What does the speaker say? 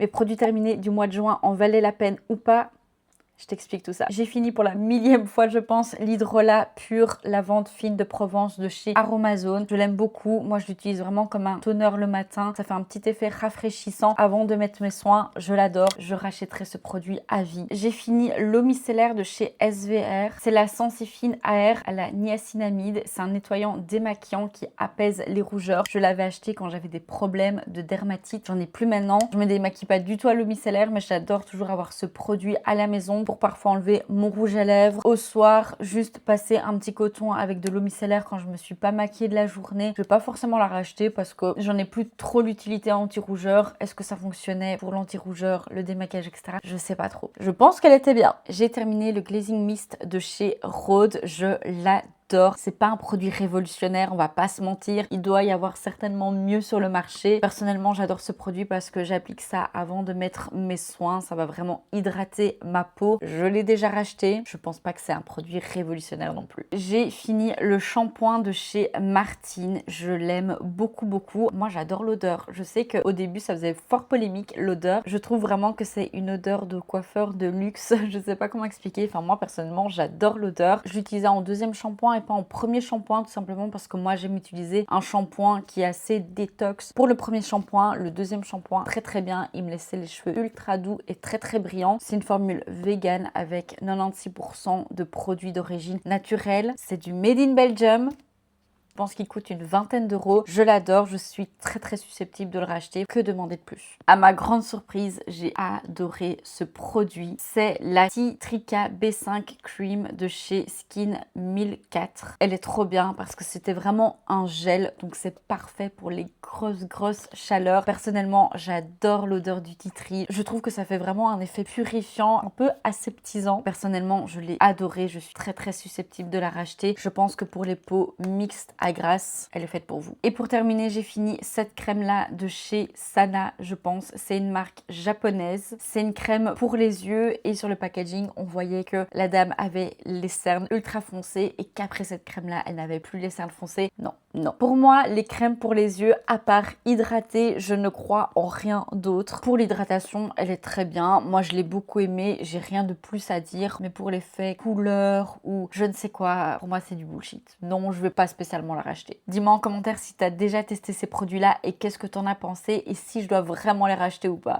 mes produits terminés du mois de juin en valaient la peine ou pas. Je t'explique tout ça. J'ai fini pour la millième fois, je pense, l'Hydrolat Pure Lavande Fine de Provence de chez Aromazone. Je l'aime beaucoup. Moi, je l'utilise vraiment comme un toner le matin. Ça fait un petit effet rafraîchissant avant de mettre mes soins. Je l'adore. Je rachèterai ce produit à vie. J'ai fini l'eau micellaire de chez SVR. C'est la Sensifine AR à la niacinamide. C'est un nettoyant démaquillant qui apaise les rougeurs. Je l'avais acheté quand j'avais des problèmes de dermatite. J'en ai plus maintenant. Je me démaquille pas du tout à l'eau micellaire, mais j'adore toujours avoir ce produit à la maison pour parfois enlever mon rouge à lèvres. Au soir, juste passer un petit coton avec de l'eau micellaire quand je me suis pas maquillée de la journée. Je vais pas forcément la racheter parce que j'en ai plus trop l'utilité anti-rougeur. Est-ce que ça fonctionnait pour l'anti-rougeur, le démaquillage, etc. Je sais pas trop. Je pense qu'elle était bien. J'ai terminé le Glazing Mist de chez Rhode. Je l'adore. C'est pas un produit révolutionnaire, on va pas se mentir. Il doit y avoir certainement mieux sur le marché. Personnellement, j'adore ce produit parce que j'applique ça avant de mettre mes soins. Ça va vraiment hydrater ma peau. Je l'ai déjà racheté. Je pense pas que c'est un produit révolutionnaire non plus. J'ai fini le shampoing de chez Martine. Je l'aime beaucoup, beaucoup. Moi, j'adore l'odeur. Je sais qu'au début, ça faisait fort polémique, l'odeur. Je trouve vraiment que c'est une odeur de coiffeur de luxe. Je sais pas comment expliquer. Enfin, moi, personnellement, j'adore l'odeur. Je l'utilisais en deuxième shampoing et pas en premier shampoing, tout simplement parce que moi j'aime utiliser un shampoing qui est assez détox pour le premier shampoing. Le deuxième shampoing, très bien, il me laissait les cheveux ultra doux et très brillants. C'est une formule vegan avec 96% de produits d'origine naturelle. C'est du Made in Belgium. Je pense qu'il coûte une vingtaine d'euros. Je l'adore, je suis très susceptible de le racheter. Que demander de plus? À ma grande surprise, j'ai adoré ce produit. C'est la Citrica B5 Cream de chez Skin 1004. Elle est trop bien parce que c'était vraiment un gel, donc c'est parfait pour les grosses chaleurs. Personnellement, j'adore l'odeur du tea tree. Je trouve que ça fait vraiment un effet purifiant, un peu aseptisant. Personnellement, je l'ai adoré. Je suis très susceptible de la racheter. Je pense que pour les peaux mixtes à grasse, elle est faite pour vous. Et pour terminer, j'ai fini cette crème là de chez Sana, je pense. C'est une marque japonaise. C'est une crème pour les yeux et sur le packaging, on voyait que la dame avait les cernes ultra foncées et qu'après cette crème là, elle n'avait plus les cernes foncées. Non. Pour moi, les crèmes pour les yeux, à part hydrater, je ne crois en rien d'autre. Pour l'hydratation, elle est très bien. Moi, je l'ai beaucoup aimée. J'ai rien de plus à dire. Mais pour l'effet couleur ou je ne sais quoi, pour moi, c'est du bullshit. Non, je vais pas spécialement la racheter. Dis-moi en commentaire si tu as déjà testé ces produits-là et qu'est-ce que tu en as pensé et si je dois vraiment les racheter ou pas.